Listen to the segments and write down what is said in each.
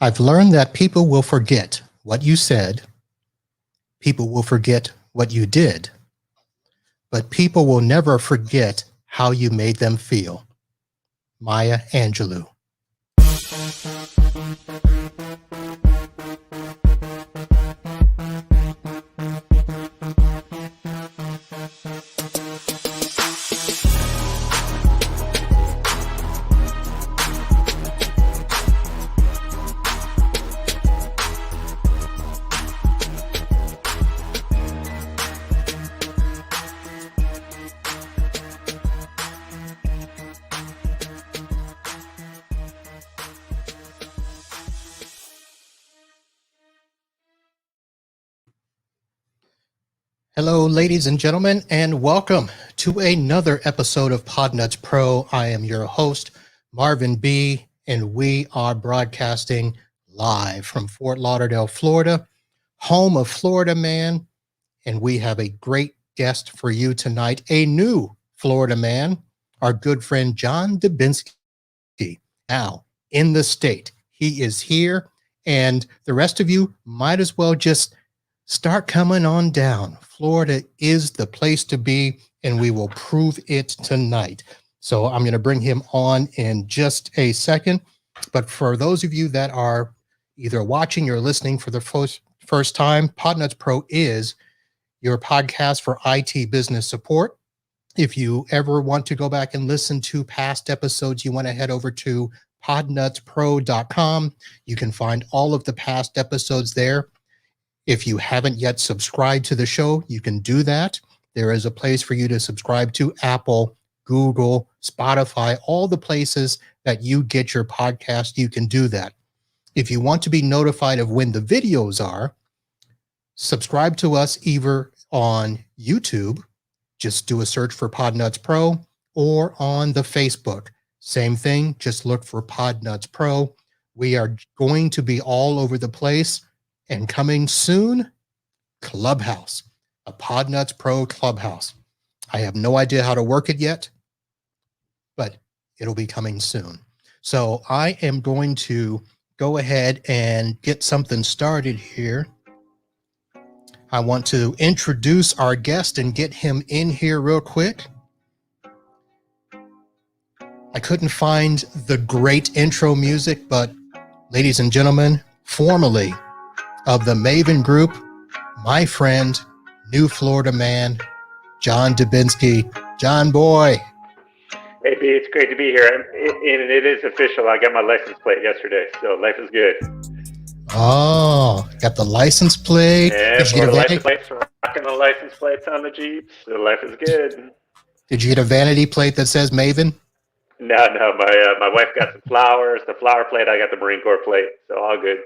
I've learned that people will forget what you said, people will forget what you did, but people will never forget how you made them feel. Maya Angelou. Hello, ladies and gentlemen, and welcome to another episode of Podnuts Pro. I am your host, Marvin Bee, and we are broadcasting live from Fort Lauderdale, Florida, home of Florida Man. And we have a great guest for you tonight, a new Florida man, our good friend John Dubsinky, now in the state. He is here, and the rest of you might as well just start coming on down. Florida is the place to be, and we will prove it tonight. So I'm going to bring him on in just a second. But for those of you that are either watching or listening for the first time, Podnuts Pro is your podcast for IT business support. If you ever want to go back and listen to past episodes, you want to head over to podnutspro.com. You can find all of the past episodes there. If you haven't yet subscribed to the show, you can do that. There is a place for you to subscribe to Apple, Google, Spotify, all the places that you get your podcast, you can do that. If you want to be notified of when the videos are, subscribe to us either on YouTube, just do a search for Podnuts Pro, or on the Facebook. Same thing, just look for Podnuts Pro. We are going to be all over the place. And coming soon, Clubhouse, a Podnuts Pro Clubhouse. I have no idea how to work it yet, but it'll be coming soon. So I am going to go ahead and get something started here. I want to introduce our guest and get him in here real quick. I couldn't find the great intro music, but ladies and gentlemen, formally, of the Maven Group, my friend, new Florida man, John Dubsinky. John boy. Hey, B, it's great to be here. And it is official. I got my license plate yesterday, so life is good. Oh, got the license plate. Yeah, Did you get a license plates, rocking the license plates on the Jeeps, so life is good. Did you get a vanity plate that says Maven? No, my wife got some flowers, the flower plate, I got the Marine Corps plate, so all good.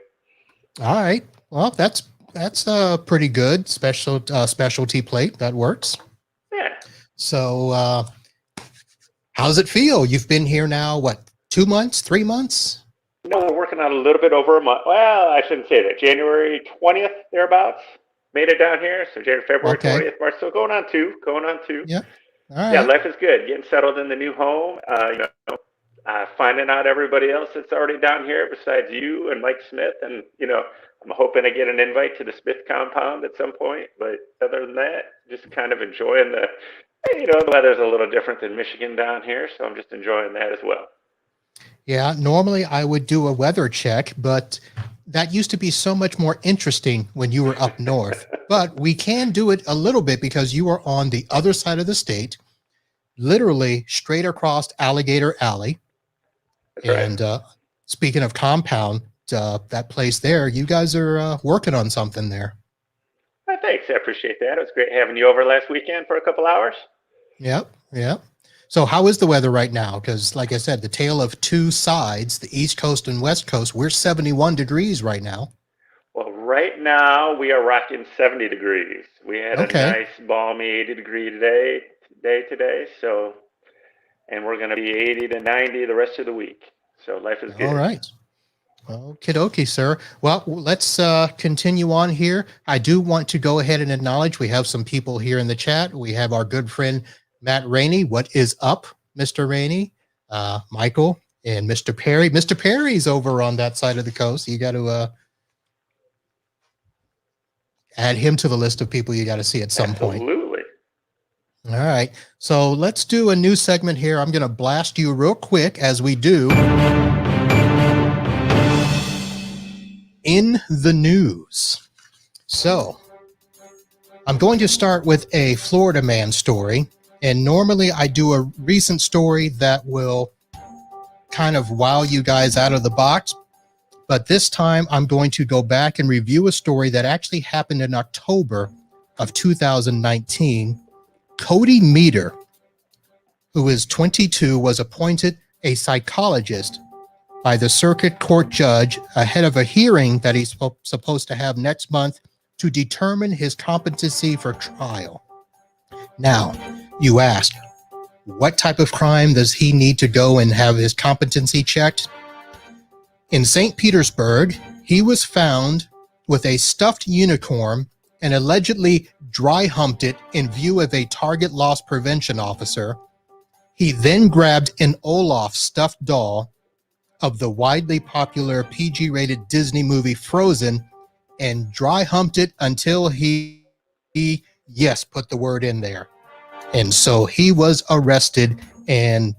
All right. Well, that's pretty good specialty plate. That works. Yeah. So, how does it feel? You've been here now, what, 2 months, 3 months? No, we're working on a little bit over a month. Well, I shouldn't say that. January 20th, thereabouts, made it down here. So January, February, okay. 20th, March. So going on two. Yeah. All right. Yeah, life is good. Getting settled in the new home. Finding out everybody else that's already down here besides you and Mike Smith. And, I'm hoping I get an invite to the Smith compound at some point. But other than that, just kind of enjoying the weather's a little different than Michigan down here. So I'm just enjoying that as well. Yeah, normally I would do a weather check, but that used to be so much more interesting when you were up north. But we can do it a little bit because you are on the other side of the state, literally straight across Alligator Alley. That's right. And speaking of compound, that place there, you guys are working on something there. Thanks. I appreciate that. It was great having you over last weekend for a couple hours. Yep. So how is the weather right now? Because like I said, the tale of two sides, the East Coast and West Coast, we're 71 degrees right now. Well, right now we are rocking 70 degrees. We had a nice balmy 80 degree today. So, and we're going to be 80 to 90 the rest of the week. So life is good. All right. Okie dokie, sir. Well, let's continue on here. I do want to go ahead and acknowledge we have some people here in the chat. We have our good friend, Matt Rainey. What is up, Mr. Rainey? Michael And Mr. Perry's over on that side of the coast. You got to add him to the list of people you got to see at some point. Absolutely. All right. So let's do a new segment here. I'm going to blast you real quick as we do. In the news. So I'm going to start with a Florida man story. And normally I do a recent story that will kind of wow you guys out of the box. But this time I'm going to go back and review a story that actually happened in October of 2019. Cody Meter, who is 22, was appointed a psychologist by the circuit court judge ahead of a hearing that he's supposed to have next month to determine his competency for trial. Now, you ask, what type of crime does he need to go and have his competency checked? In St. Petersburg, he was found with a stuffed unicorn and allegedly dry humped it in view of a target loss prevention officer. He then grabbed an Olaf stuffed doll of the widely popular PG-rated Disney movie Frozen and dry humped it until he put the word in there. And so he was arrested and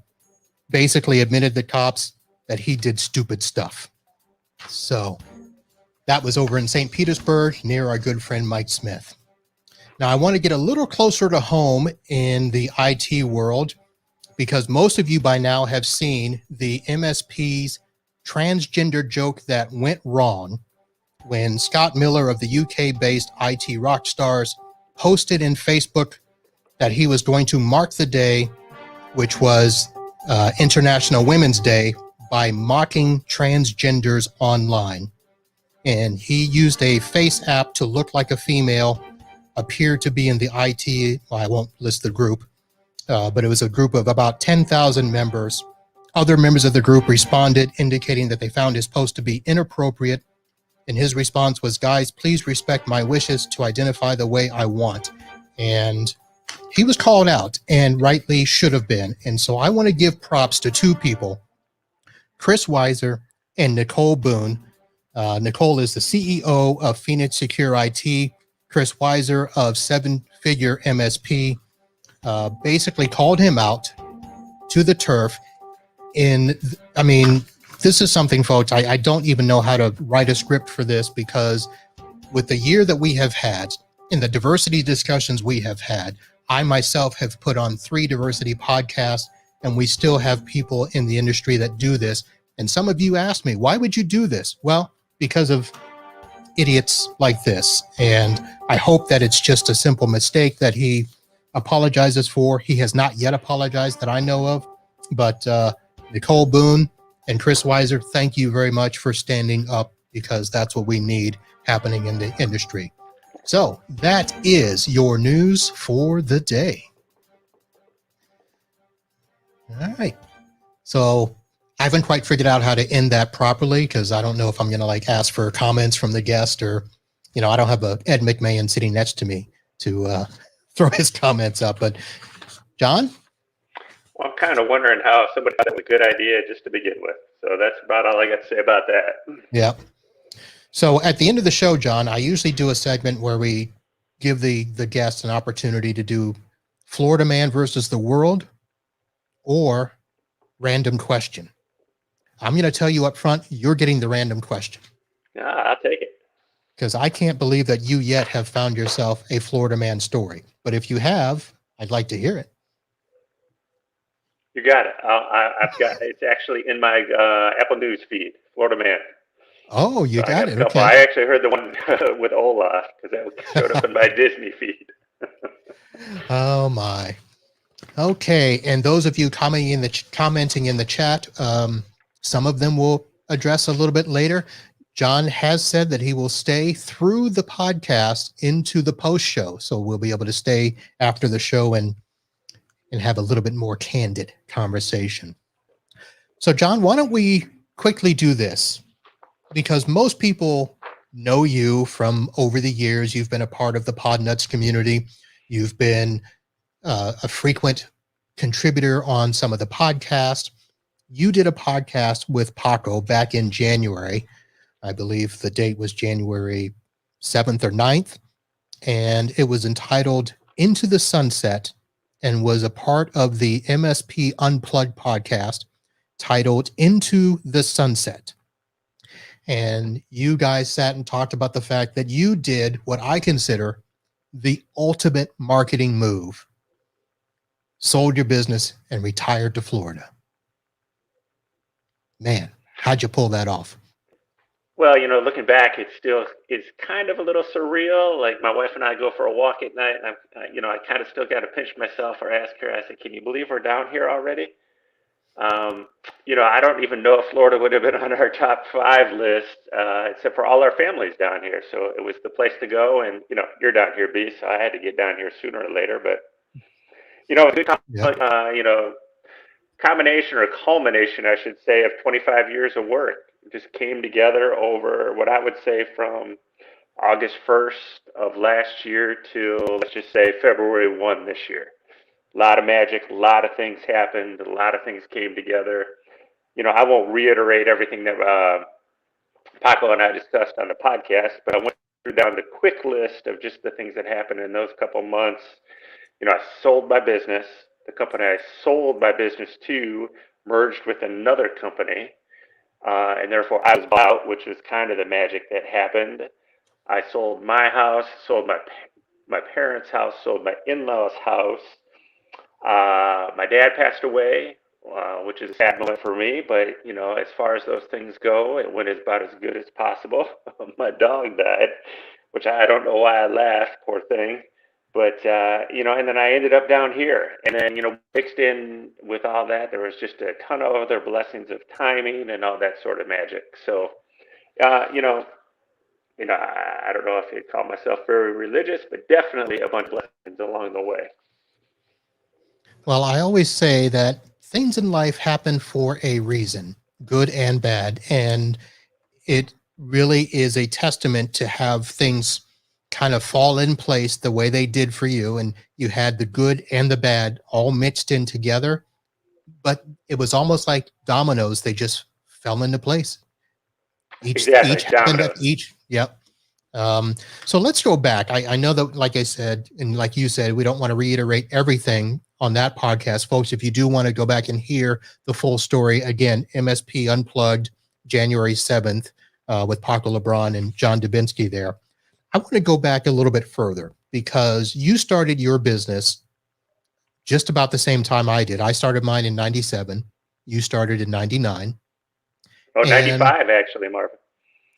basically admitted to cops that he did stupid stuff. So that was over in St. Petersburg near our good friend Mike Smith. Now I want to get a little closer to home in the IT world because most of you by now have seen the MSP's transgender joke that went wrong when Scott Miller of the UK-based IT rock stars posted in Facebook that he was going to mark the day, which was International Women's Day, by mocking transgenders online. And he used a face app to look like a female, appeared to be in the IT, well, I won't list the group, but it was a group of about 10,000 members. Other members of the group responded, indicating that they found his post to be inappropriate. And his response was, guys, please respect my wishes to identify the way I want. And he was called out and rightly should have been. And so I want to give props to two people, Chris Weiser and Nicole Boone. Nicole is the CEO of Phoenix Secure IT. Chris Weiser of Seven Figure MSP basically called him out to the turf. This is something, folks, I don't even know how to write a script for this because with the year that we have had, in the diversity discussions we have had, I myself have put on 3 diversity podcasts, and we still have people in the industry that do this. And some of you asked me, why would you do this? Well, because of idiots like this. And I hope that it's just a simple mistake that he apologizes for. He has not yet apologized that I know of. But Nicole Boone and Chris Weiser, thank you very much for standing up because that's what we need happening in the industry. So that is your news for the day. All right. So I haven't quite figured out how to end that properly because I don't know if I'm going to ask for comments from the guest or, I don't have a Ed McMahon sitting next to me to throw his comments up. But John? Well, I'm kind of wondering how somebody thought it was a good idea just to begin with. So that's about all I got to say about that. Yeah. So at the end of the show, John, I usually do a segment where we give the guest an opportunity to do Florida Man versus the world or random question. I'm going to tell you up front, you're getting the random question. I'll take it. Because I can't believe that you yet have found yourself a Florida Man story. But if you have, I'd like to hear it. You got it. I've got it's actually in my Apple News feed, Florida Man. Oh, you got it. Okay. I actually heard the one with Olaf because that showed up in my Disney feed. Oh my. Okay, and those of you commenting in the chat, some of them will address a little bit later. John has said that he will stay through the podcast into the post show, so we'll be able to stay after the show and have a little bit more candid conversation. So, John, why don't we quickly do this? Because most people know you from over the years. You've been a part of the Podnuts community. You've been a frequent contributor on some of the podcasts. you did a podcast with Paco back in January. I believe the date was January 7th or 9th, and it was entitled Into the Sunset and was a part of the MSP Unplugged podcast titled Into the Sunset. And you guys sat and talked about the fact that you did what I consider the ultimate marketing move, sold your business and retired to Florida. Man, how'd you pull that off? Well, looking back, it's kind of a little surreal. Like my wife and I go for a walk at night, and I kind of still got to pinch myself or ask her. I said, "Can you believe we're down here already?" I don't even know if Florida would have been on our top 5 list, except for all our families down here. So it was the place to go. And you're down here, B, so I had to get down here sooner or later. But a good combination or culmination, I should say, of 25 years of work. It just came together over what I would say from August 1st of last year to, let's just say, February 1 this year. A lot of magic, a lot of things happened, a lot of things came together. I won't reiterate everything that Paco and I discussed on the podcast, but I went through down the quick list of just the things that happened in those couple months. I sold my business. The company I sold my business to merged with another company, and therefore I was bought out, which was kind of the magic that happened. I sold my house, sold my parents' house, sold my in-laws' house. My dad passed away, which is a sad moment for me, but as far as those things go, it went about as good as possible. My dog died, which I don't know why I laughed, poor thing. But and then I ended up down here, and then mixed in with all that, there was just a ton of other blessings of timing and all that sort of magic. So, I don't know if I'd call myself very religious, but definitely a bunch of blessings along the way. Well, I always say that things in life happen for a reason, good and bad. And it really is a testament to have things kind of fall in place the way they did for you. And you had the good and the bad all mixed in together. But it was almost like dominoes. They just fell into place. Each happened at each. Yep. So let's go back. I know that, like I said, and like you said, we don't want to reiterate everything on that podcast, folks. If you do want to go back and hear the full story, again, MSP Unplugged, January 7th, with Paco LeBron and John Dubsinky there. I want to go back a little bit further because you started your business just about the same time I did. I started mine in 97. You started in 99. Oh, 95, actually, Marvin.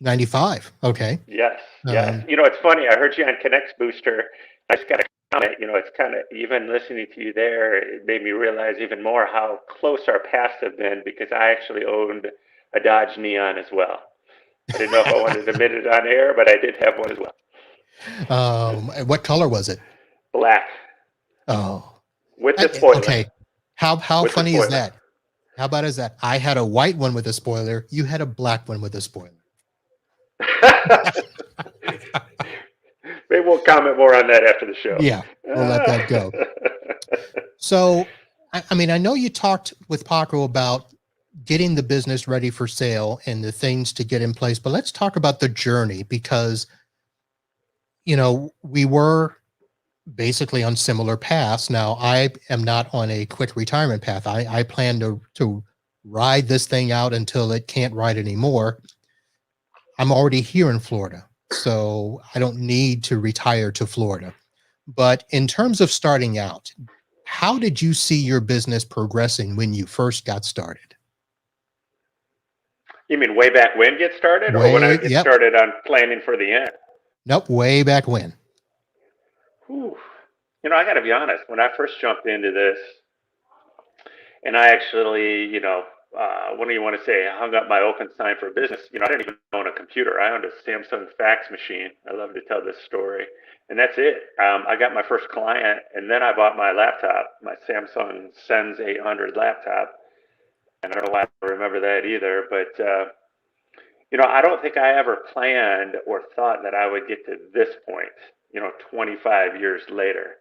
95. Okay. Yes. Yes. It's funny. I heard you on Connects Booster. I just got a comment. It's kind of, even listening to you there, it made me realize even more how close our paths have been, because I actually owned a Dodge Neon as well. I didn't know if I wanted to admit it on air, but I did have one as well. What color was it? Black. Oh. With the spoiler. Okay. How funny is that? How about is that? I had a white one with a spoiler. You had a black one with a spoiler. Maybe we'll comment more on that after the show. Yeah, we'll let that go. So, I mean, I know you talked with Paco about getting the business ready for sale and the things to get in place, but let's talk about the journey, because, we were basically on similar paths. Now, I am not on a quick retirement path. I plan to ride this thing out until it can't ride anymore. I'm already here in Florida, so I don't need to retire to Florida. But in terms of starting out, how did you see your business progressing when you first got started? You mean way back when get started, or when I get started on planning for the end? Nope, way back when. Whew. I got to be honest. When I first jumped into this, and I actually, what do you want to say, hung up my open sign for business. I didn't even own a computer. I owned a Samsung fax machine. I love to tell this story. And that's it. I got my first client, and then I bought my laptop, my Samsung Sens 800 laptop. And I don't know why I remember that either. But, I don't think I ever planned or thought that I would get to this point, 25 years later.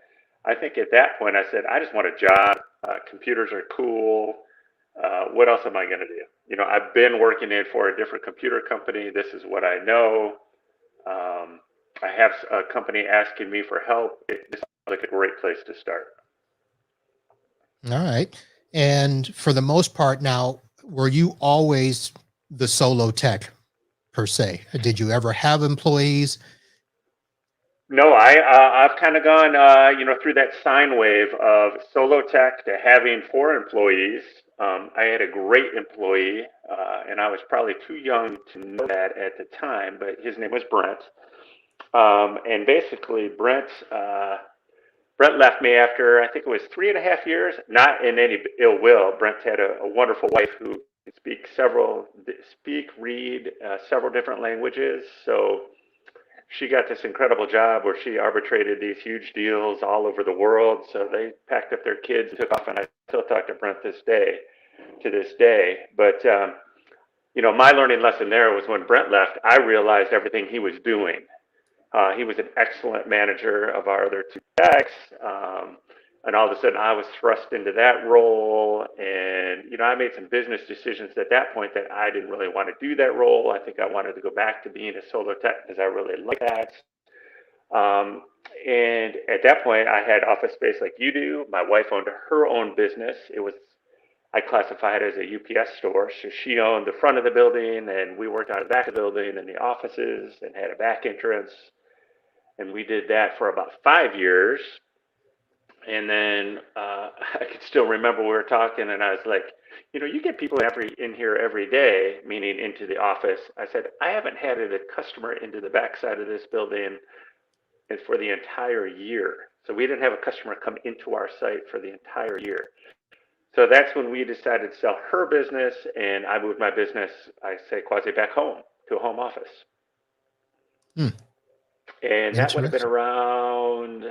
I think at that point I said, I just want a job. Computers are cool. What else am I going to do? I've been working in for a different computer company. This is what I know. I have a company asking me for help. It sounds like a great place to start. All right. And for the most part now, were you always the solo tech per se? Did you ever have employees? No, I've kind of gone through that sine wave of solo tech to having 4 employees. I had a great employee, and I was probably too young to know that at the time, but his name was Brent. And basically, Brent left me after I think it was 3.5 years. Not in any ill will. Brent had a wonderful wife who could read several different languages. So she got this incredible job where she arbitrated these huge deals all over the world. So they packed up their kids and took off, and I still talk to Brent to this day. But my learning lesson there was when Brent left, I realized everything he was doing. He was an excellent manager of our other 2 techs, and all of a sudden I was thrust into that role. And I made some business decisions at that point that I didn't really want to do that role. I think I wanted to go back to being a solo tech because I really like that. And at that point, I had office space like you do. My wife owned her own business. I classify it as a UPS store. So she owned the front of the building, and we worked out of the back of the building and the offices and had a back entrance. And we did that for about 5 years. And then I could still remember we were talking, and I was like, you get people in here every day, meaning into the office. I said, I haven't had a customer into the backside of this building for the entire year. So we didn't have a customer come into our site for the entire year. So that's when we decided to sell her business, and I moved my business, I say, quasi back home to a home office. And that would have been around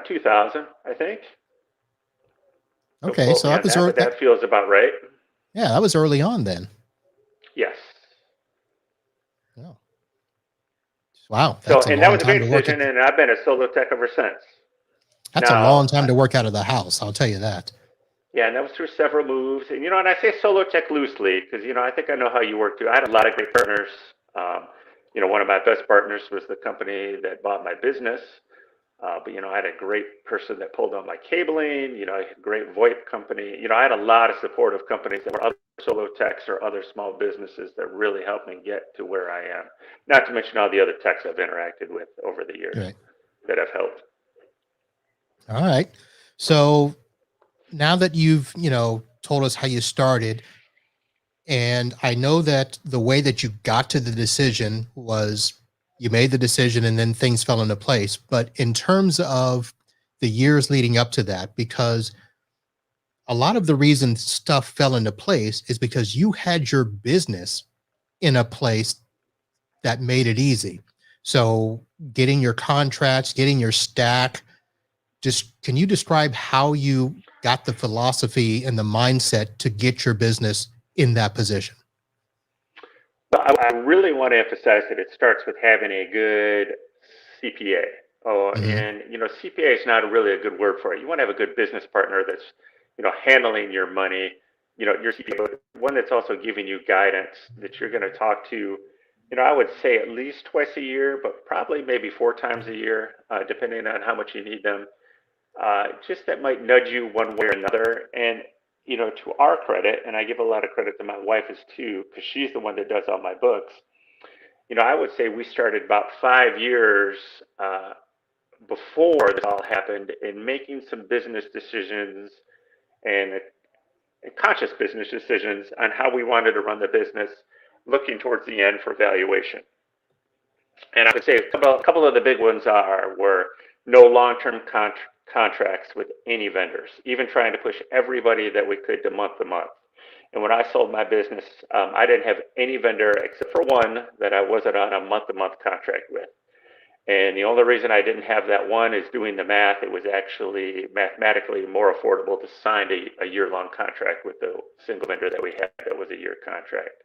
2000, I think. Okay, so that was early. That feels about right. Yeah, that was early on then. Yes. Oh. Wow. And that was a big decision, and I've been a solo tech ever since. That's a long time to work out of the house, I'll tell you that. Yeah, and that was through several moves. And, and I say solo tech loosely because, I think I know how you work too. I had a lot of great partners. One of my best partners was the company that bought my business. But, I had a great person that pulled on my cabling. I had a great VoIP company. I had a lot of supportive companies that were other solo techs or other small businesses that really helped me get to where I am. Not to mention all the other techs I've interacted with over the years that have helped. All right. So now that you've, told us how you started, and I know that the way that you got to the decision was you made the decision and then things fell into place. But in terms of the years leading up to that, because a lot of the reason stuff fell into place is because you had your business in a place that made it easy. So getting your contracts, getting your stack, can you describe how you got the philosophy and the mindset to get your business in that position? I really want to emphasize that it starts with having a good CPA. And CPA is not really a good word for it. You want to have a good business partner that's, handling your money, your CPA, but one that's also giving you guidance that you're going to talk to, I would say at least twice a year, but probably maybe 4 times a year, depending on how much you need them. Just that might nudge you one way or another. And to our credit, and I give a lot of credit to my wife as too, because she's the one that does all my books. I would say we started about 5 years before this all happened in making some business decisions and conscious business decisions on how we wanted to run the business, looking towards the end for valuation. And I would say a couple of the big ones were no long-term contracts with any vendors, even trying to push everybody that we could to month. And when I sold my business, I didn't have any vendor except for one that I wasn't on a month-to-month contract with. And the only reason I didn't have that one is doing the math. It was actually mathematically more affordable to sign a year-long contract with the single vendor that we had that was a year contract.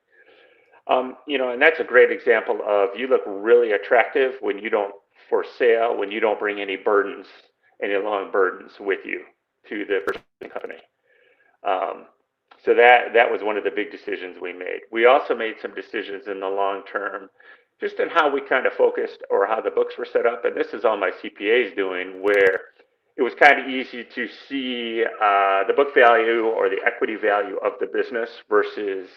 And that's a great example of you look really attractive when you don't for sale, when you don't bring any long burdens with you to the purchasing company. So that was one of the big decisions we made. We also made some decisions in the long term, just in how we kind of focused or how the books were set up. And this is all my CPAs doing, where it was kind of easy to see the book value or the equity value of the business versus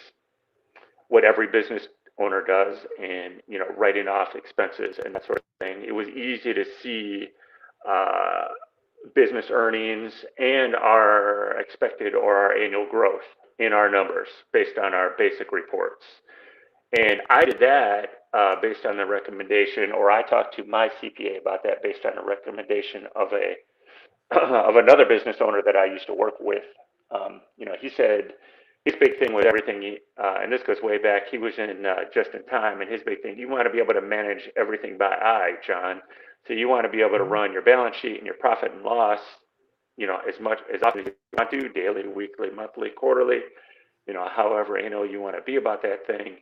what every business owner does, and writing off expenses and that sort of thing. It was easy to see uh, business earnings and our expected or our annual growth in our numbers based on our basic reports. And I did that based on the recommendation, or I talked to my CPA about that based on the recommendation of a of another business owner that I used to work with. He said his big thing with everything, and this goes way back. He was in just in time, and his big thing, you want to be able to manage everything by eye, John. So you want to be able to run your balance sheet and your profit and loss, as much as often as you want to, daily, weekly, monthly, quarterly, however you want to be about that thing.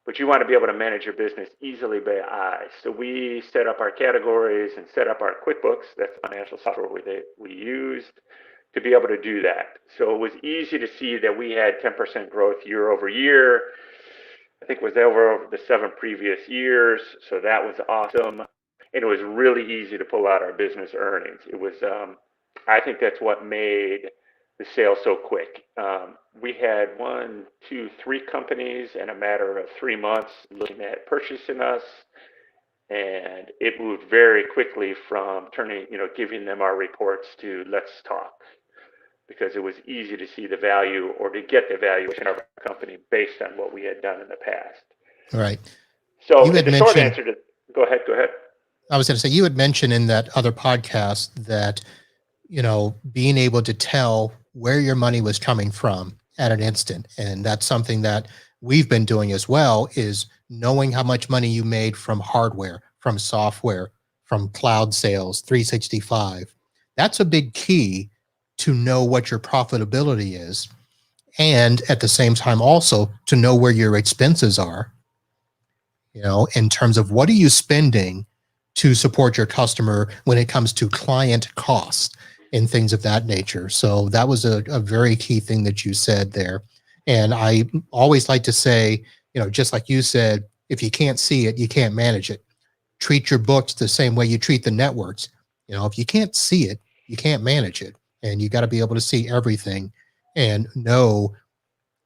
But you want to be able to manage your business easily by eye. So we set up our categories and set up our QuickBooks, that's the financial software we used, to be able to do that. So it was easy to see that we had 10% growth year over year. I think it was over the 7 previous years. So that was awesome. And it was really easy to pull out our business earnings. It was, I think that's what made the sale so quick. We had 1, 2, 3 companies in a matter of 3 months looking at purchasing us, and it moved very quickly from giving them our reports to let's talk, because it was easy to see the value or to get the valuation of our company based on what we had done in the past. Right. So the short answer to go ahead. I was going to say, you had mentioned in that other podcast that being able to tell where your money was coming from at an instant. And that's something that we've been doing as well, is knowing how much money you made from hardware, from software, from cloud sales, 365. That's a big key to know what your profitability is. And at the same time, also to know where your expenses are, in terms of what are you spending to support your customer when it comes to client costs and things of that nature. So that was a very key thing that you said there. And I always like to say, just like you said, if you can't see it, you can't manage it. Treat your books the same way you treat the networks. If you can't see it, you can't manage it. And you got to be able to see everything and know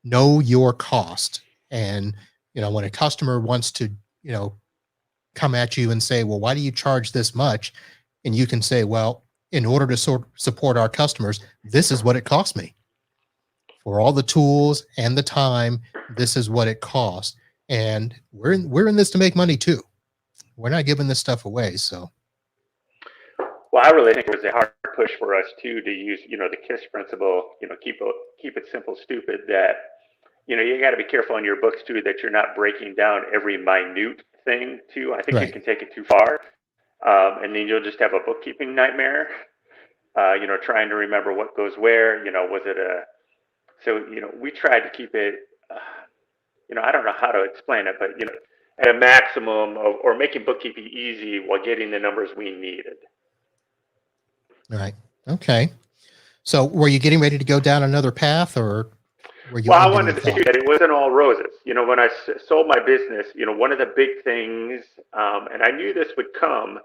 your cost. And, when a customer wants to, come at you and say, well, why do you charge this much? And you can say, well, in order to support our customers, this is what it costs me. For all the tools and the time, this is what it costs. And we're in this to make money too. We're not giving this stuff away. So, well, I really think it was a hard push for us too to use, the KISS principle. Keep it simple, stupid. That you got to be careful in your books too, that you're not breaking down every minute thing too. I think right. you can take it too far, and then you'll just have a bookkeeping nightmare. Trying to remember what goes where. Was it a? So we tried to keep it. I don't know how to explain it, but at a maximum of, or making bookkeeping easy while getting the numbers we needed. Right. Okay. So were you getting ready to go down another path, or were you? Well, I wanted to say that it wasn't all roses. When I sold my business, one of the big things, and I knew this would come,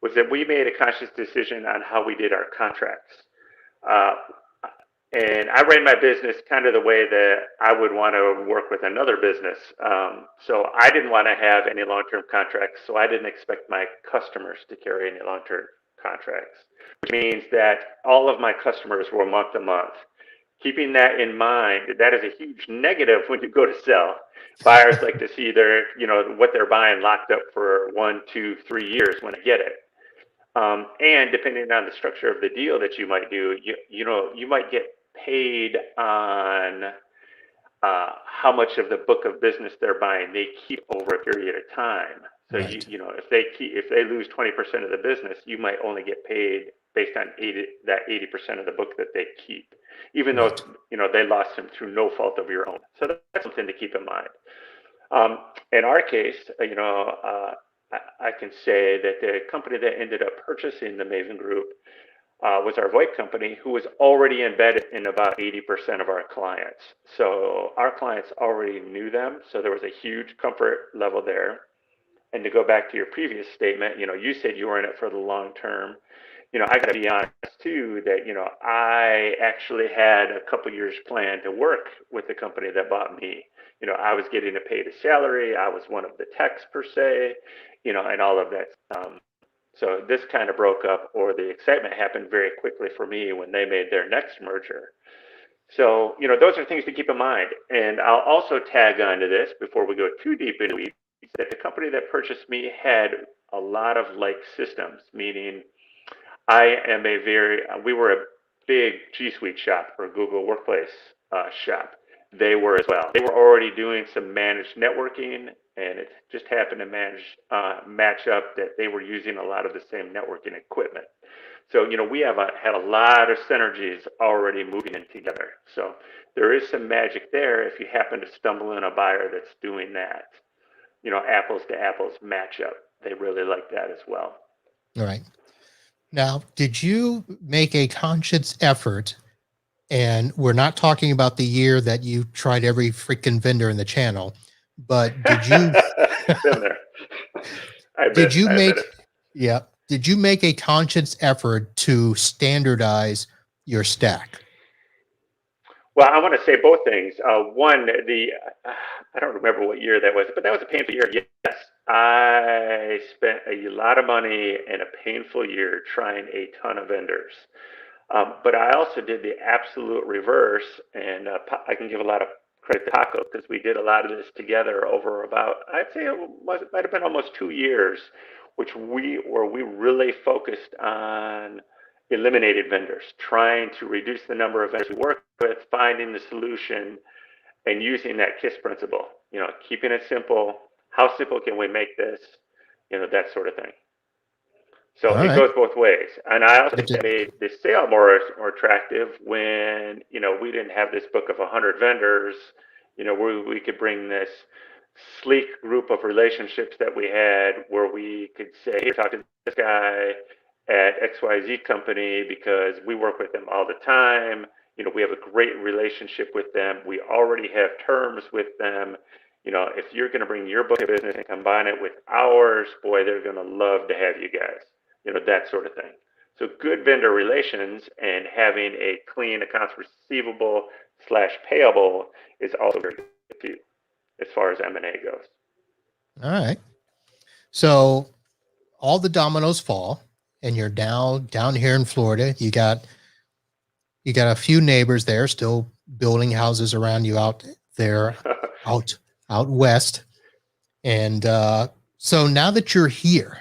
was that we made a conscious decision on how we did our contracts. And I ran my business kind of the way that I would want to work with another business. So I didn't want to have any long-term contracts. So I didn't expect my customers to carry any long-term contracts, which means that all of my customers were month to month. Keeping that in mind, that is a huge negative when you go to sell. Buyers like to see their, what they're buying locked up for 1, 2, 3 years when they get it. And depending on the structure of the deal that you might do, you might get paid on how much of the book of business they're buying they keep over a period of time. So right. If they lose 20% of the business, you might only get paid based on 80% of the book that they keep, even though they lost them through no fault of your own. So that's something to keep in mind. In our case, I can say that the company that ended up purchasing the Maven Group, was our VoIP company, who was already embedded in about 80% of our clients. So our clients already knew them. So there was a huge comfort level there. And to go back to your previous statement, you said you were in it for the long term. I got to be honest too that, I actually had a couple years planned to work with the company that bought me. I was getting paid a salary. I was one of the techs per se, and all of that. So this kind of broke up, or the excitement happened very quickly for me when they made their next merger. So, those are things to keep in mind. And I'll also tag onto this before we go too deep into it, that the company that purchased me had a lot of like systems, meaning we were a big G Suite shop or Google Workplace shop. They were as well. They were already doing some managed networking, and it just happened to match up that they were using a lot of the same networking equipment. So, we had a lot of synergies already moving in together. So there is some magic there if you happen to stumble in a buyer that's doing that. Apples to apples matchup. They really like that as well. All right. Now, did you make a conscious effort? And we're not talking about the year that you tried every freaking vendor in the channel, but did you Been there. did you make a conscious effort to standardize your stack? Well, I want to say both things. One, I don't remember what year that was, but that was a painful year. Yes, I spent a lot of money in a painful year trying a ton of vendors. But I also did the absolute reverse, and I can give a lot of credit to Taco because we did a lot of this together over about, I'd say it might have been almost 2 years, where we really focused on eliminated vendors, trying to reduce the number of vendors we work with, finding the solution, and using that KISS principle. Keeping it simple. How simple can we make this? That sort of thing. So All it right. goes both ways. And I also think that made the sale more attractive when, we didn't have this book of 100 vendors, where we could bring this sleek group of relationships that we had where we could say, hey, talk to this guy at XYZ company because we work with them all the time. We have a great relationship with them. We already have terms with them. If you're going to bring your book of business and combine it with ours, boy, they're going to love to have you guys. That sort of thing. So good vendor relations and having a clean accounts receivable / payable is also very good too, as far as M&A goes. All right. So all the dominoes fall, and you're down here in Florida. You got a few neighbors there still building houses around you out there, out west. And so now that you're here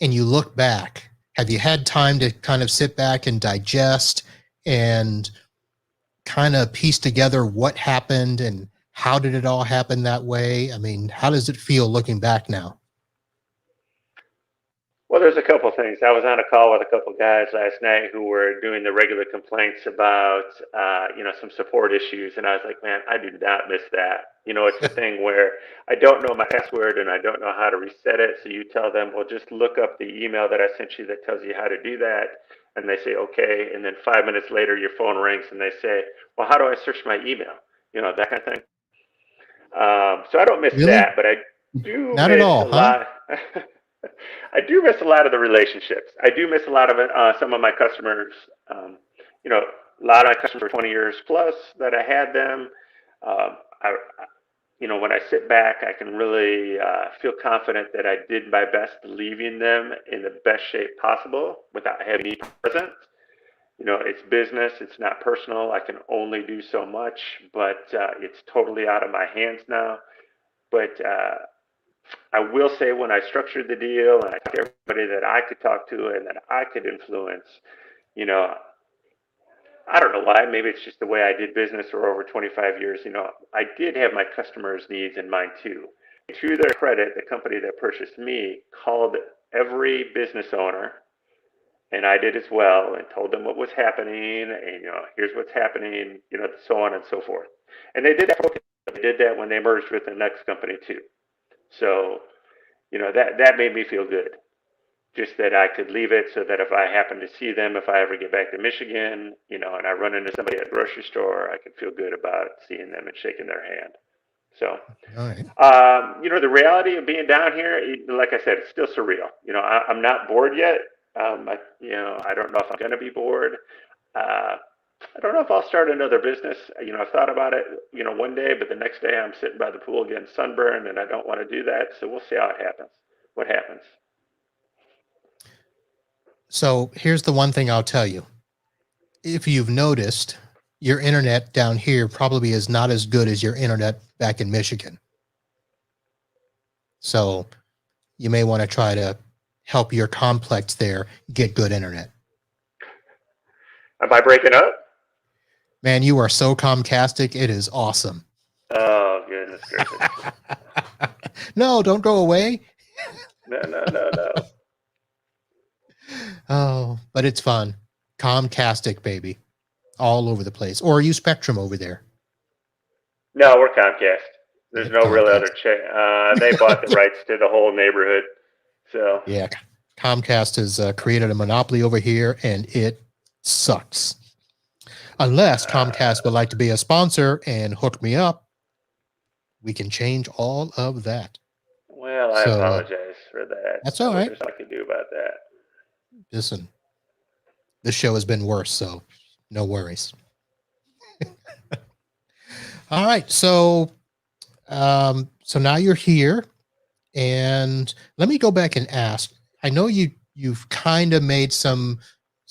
and you look back, have you had time to kind of sit back and digest and kind of piece together what happened and how did it all happen that way? I mean, how does it feel looking back now? Well, there's a couple things. I was on a call with a couple guys last night who were doing the regular complaints about, some support issues. And I was like, man, I do not miss that. It's the thing where I don't know my password and I don't know how to reset it. So you tell them, well, just look up the email that I sent you that tells you how to do that. And they say, okay. And then 5 minutes later, your phone rings and they say, well, how do I search my email? That kind of thing. So I don't miss Really? that, but I do Not miss at all, a lot. I do miss a lot of the relationships. I do miss a lot of it. Some of my customers, a lot of my customers for 20 years plus that I had them. I, when I sit back, I can really feel confident that I did my best leaving them in the best shape possible without having me present. It's business. It's not personal. I can only do so much, but it's totally out of my hands now. But I will say when I structured the deal and I talked to everybody that I could talk to and that I could influence, I don't know why. Maybe it's just the way I did business for over 25 years. I did have my customers' needs in mind too. To their credit, the company that purchased me called every business owner, and I did as well, and told them what was happening, and here's what's happening, so on and so forth. And they did that. They did that when they merged with the next company too. So, that made me feel good. just that I could leave it so that if I happen to see them, if I ever get back to Michigan, and I run into somebody at a grocery store, I could feel good about seeing them and shaking their hand. So, All right. the reality of being down here, like I said, it's still surreal. I'm not bored yet. I don't know if I'm going to be bored. Uh, I don't know if I'll start another business. I've thought about it, one day, but the next day I'm sitting by the pool getting sunburned, and I don't want to do that. So we'll see how it happens. What happens? So here's the one thing I'll tell you. If you've noticed, your internet down here probably is not as good as your internet back in Michigan. So you may want to try to help your complex there get good internet. Am I breaking up? Man, you are so Comcastic. It is awesome. Oh, goodness gracious. No, don't go away. No. Oh, but it's fun. Comcastic, baby. All over the place. Or are you Spectrum over there? No, we're Comcast. There's no real Comcast. other they bought the rights to the whole neighborhood. So yeah, Comcast has created a monopoly over here, and it sucks. Unless Comcast would like to be a sponsor and hook me up, we can change all of that. Well, I apologize for that. That's all right. There's nothing I can do about that. Listen, this show has been worse, so no worries. All right, so now you're here, and let me go back and ask. I know you've kind of made some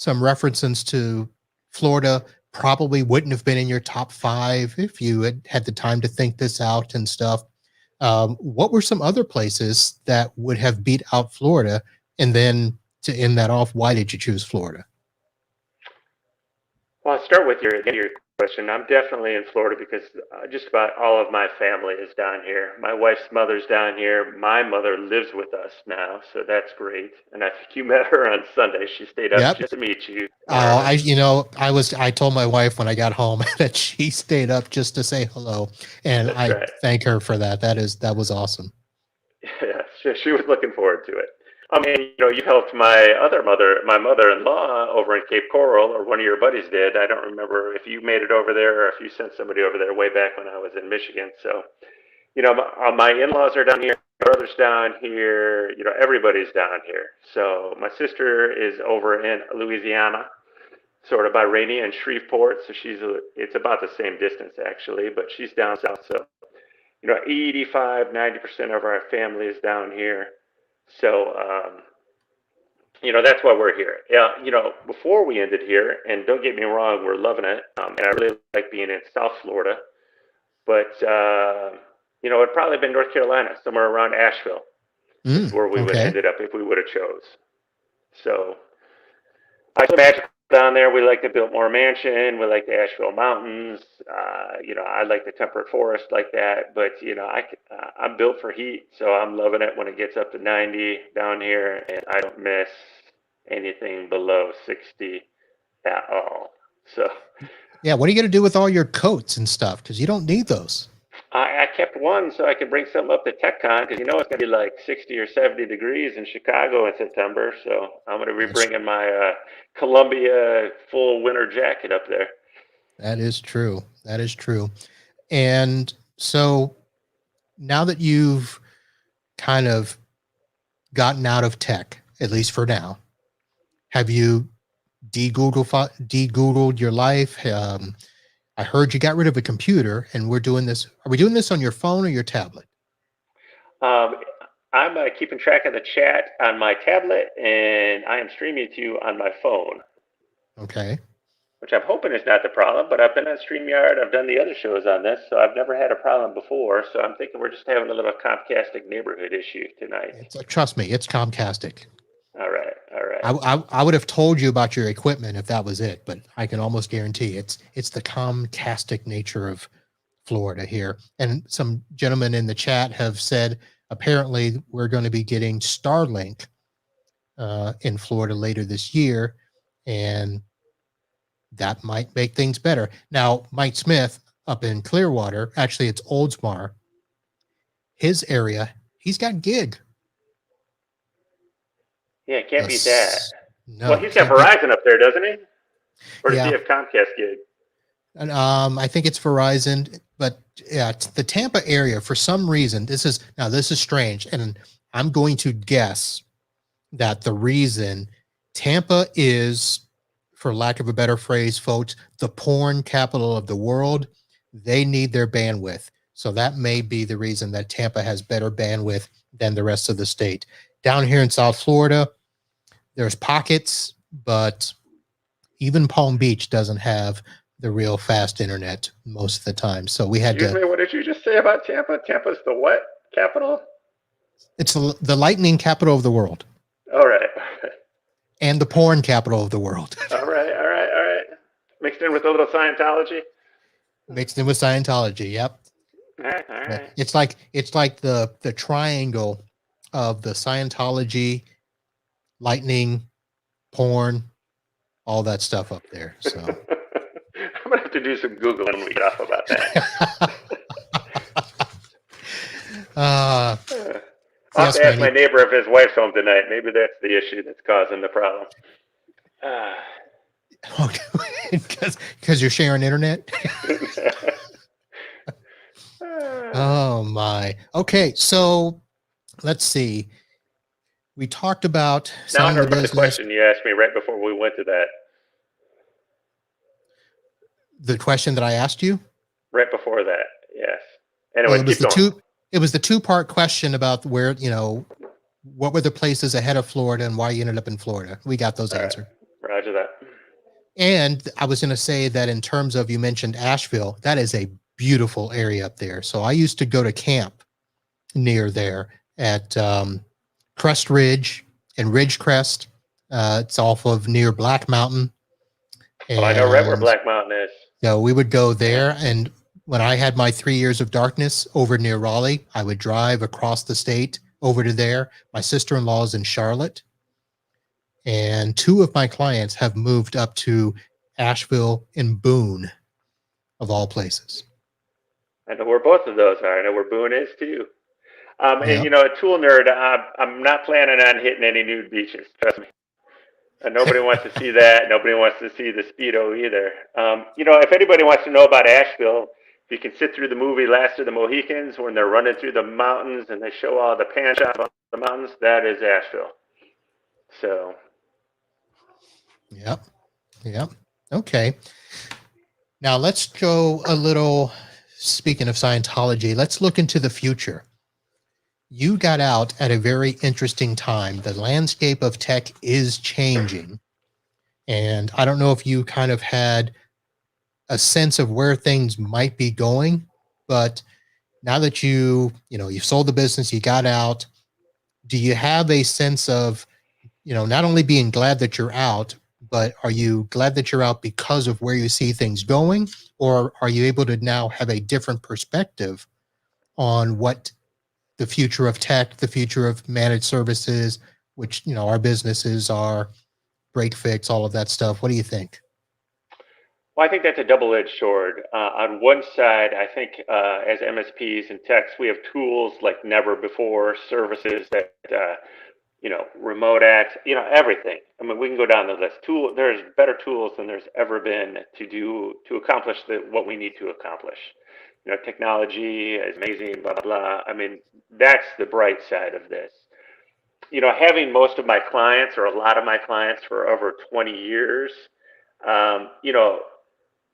references to Florida. Probably wouldn't have been in your top 5 if you had the time to think this out and stuff. What were some other places that would have beat out Florida? And then to end that off, why did you choose Florida? Well, I'll start with your question. I'm definitely in Florida because just about all of my family is down here. My wife's mother's down here. My mother lives with us now, so that's great. And I think you met her on Sunday. She stayed up just to meet you. I told my wife when I got home that she stayed up just to say hello, and I thank her for that. That was awesome. Yeah, she was looking forward to it. I mean, you helped my mother-in-law over in Cape Coral, or one of your buddies did. I don't remember if you made it over there or if you sent somebody over there way back when I was in Michigan. So, my in-laws are down here, my brother's down here, everybody's down here. So my sister is over in Louisiana, sort of by Rainy and Shreveport. So it's about the same distance actually, but she's down south. So, 85-90% of our family is down here. So, that's why we're here. Yeah, before we ended here, and don't get me wrong, we're loving it. And I really like being in South Florida. But, it'd probably been North Carolina, somewhere around Asheville, is where we would have ended up if we would have chose. So, I imagine down there, we like the Biltmore Mansion. We like the Asheville Mountains. I like the temperate forest like that. But, I'm built for heat, so I'm loving it when it gets up to 90 down here, and I don't miss anything below 60 at all. So, yeah, what are you going to do with all your coats and stuff? Because you don't need those. I kept one so I could bring something up to TechCon because it's going to be like 60 or 70 degrees in Chicago in September. So I'm going to be bringing my Columbia full winter jacket up there. That is true. That is true. And so now that you've kind of gotten out of tech, at least for now, have you de-Googled your life? I heard you got rid of a computer, and we're doing this. Are we doing this on your phone or your tablet? I'm keeping track of the chat on my tablet, and I am streaming to you on my phone. Okay. Which I'm hoping is not the problem, but I've been on StreamYard. I've done the other shows on this, so I've never had a problem before. So I'm thinking we're just having a little Comcastic neighborhood issue tonight. Trust me, it's Comcastic. All right. I would have told you about your equipment if that was it, but I can almost guarantee it's the Comcastic nature of Florida here. And some gentlemen in the chat have said apparently we're going to be getting Starlink in Florida later this year, and that might make things better. Now, Mike Smith up in Clearwater, actually it's Oldsmar, his area, he's got gig. Yeah, can't beat that. Well, No, he's got can't be. Verizon up there, doesn't he? Or does he Yeah, have Comcast gig? and I think it's Verizon, but yeah, it's the Tampa area for some reason. This is strange, and I'm going to guess that the reason Tampa is, for lack of a better phrase, folks, the porn capital of the world. They need their bandwidth, so that may be the reason that Tampa has better bandwidth than the rest of the state. Down here in South Florida, there's pockets, but even Palm Beach doesn't have the real fast internet most of the time. So we had Excuse to. me, what did you just say about Tampa? Tampa's the what capital? It's the lightning capital of the world All right. and the porn capital of the world. All right, all right, all right. Mixed in with a little Scientology. Mixed in with Scientology. Yep. All right, all right. It's like the triangle of the Scientology, lightning, porn, all that stuff up there. So I'm gonna have to do some Googling when we get off about that. I'll have yes, to ask man. my neighbor if his wife's home tonight. Maybe that's the issue that's causing the problem. Because you're sharing internet. Oh my. Okay, so let's see. We talked about Now I selling the remember the business. question you asked me right before we went to that. The question that I asked you. Right before that, yes. Anyway, Well, it was keep going. It was the two-part question about where what were the places ahead of Florida and why you ended up in Florida. We got those All answered. right. Roger that. And I was going to say that in terms of, you mentioned Asheville, that is a beautiful area up there. So I used to go to camp near there at Crest Ridge and Ridgecrest. It's off of near Black Mountain. And, I know right where Black Mountain is. So we would go there. And when I had my 3 years of darkness over near Raleigh, I would drive across the state over to there. My sister-in-law is in Charlotte. And 2 of my clients have moved up to Asheville and Boone, of all places. I know where both of those are. I know where Boone is too. Yeah. And a tool nerd, I'm not planning on hitting any nude beaches. Trust me. And nobody wants to see that. Nobody wants to see the Speedo either. If anybody wants to know about Asheville, if you can sit through the movie Last of the Mohicans when they're running through the mountains and they show all the pan shots on the mountains, that is Asheville. So. Yep. Okay. Now let's go a little, speaking of Scientology, let's look into the future. You got out at a very interesting time. The landscape of tech is changing. And I don't know if you kind of had a sense of where things might be going, but now that you sold the business, you got out, do you have a sense of, not only being glad that you're out, but are you glad that you're out because of where you see things going? Or are you able to now have a different perspective on what the future of tech, the future of managed services, which, our businesses are, break fix, all of that stuff? What do you think? Well, I think that's a double-edged sword. On one side, I think as MSPs and techs, we have tools like never before, services that, remote access, everything. I mean, we can go down the list. There's better tools than there's ever been to accomplish what we need to accomplish. Technology is amazing, blah, blah, blah. I mean, that's the bright side of this. Having most of my clients or a lot of my clients for over 20 years,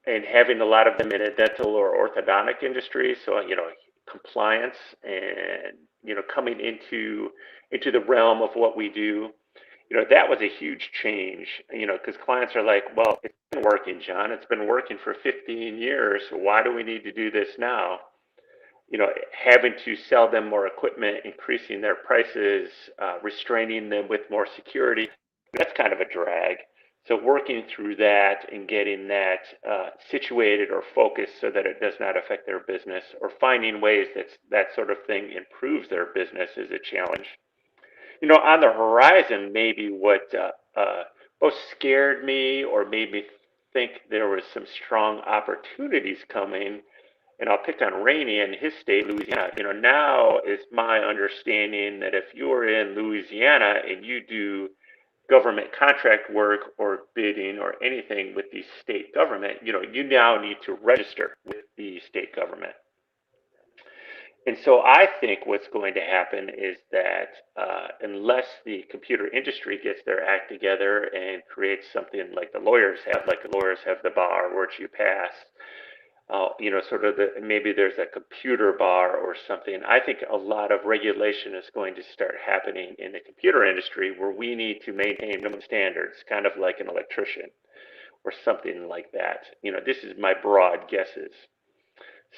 and having a lot of them in a dental or orthodontic industry, so compliance and coming into the realm of what we do, that was a huge change. Because clients are like, well, it's been working, John. It's been working for 15 years. So why do we need to do this now? Having to sell them more equipment, increasing their prices, restraining them with more security, that's kind of a drag. So working through that and getting that situated or focused so that it does not affect their business, or finding ways that sort of thing improves their business, is a challenge. On the horizon, maybe what both scared me or made me think there was some strong opportunities coming, and I'll pick on Rainey and his state, Louisiana. Now is my understanding that if you're in Louisiana and you do government contract work or bidding or anything with the state government, you now need to register with the state government. And so I think what's going to happen is that unless the computer industry gets their act together and creates something like the lawyers have the bar which you pass, sort of maybe there's a computer bar or something. I think a lot of regulation is going to start happening in the computer industry where we need to maintain minimum standards, kind of like an electrician or something like that. This is my broad guesses.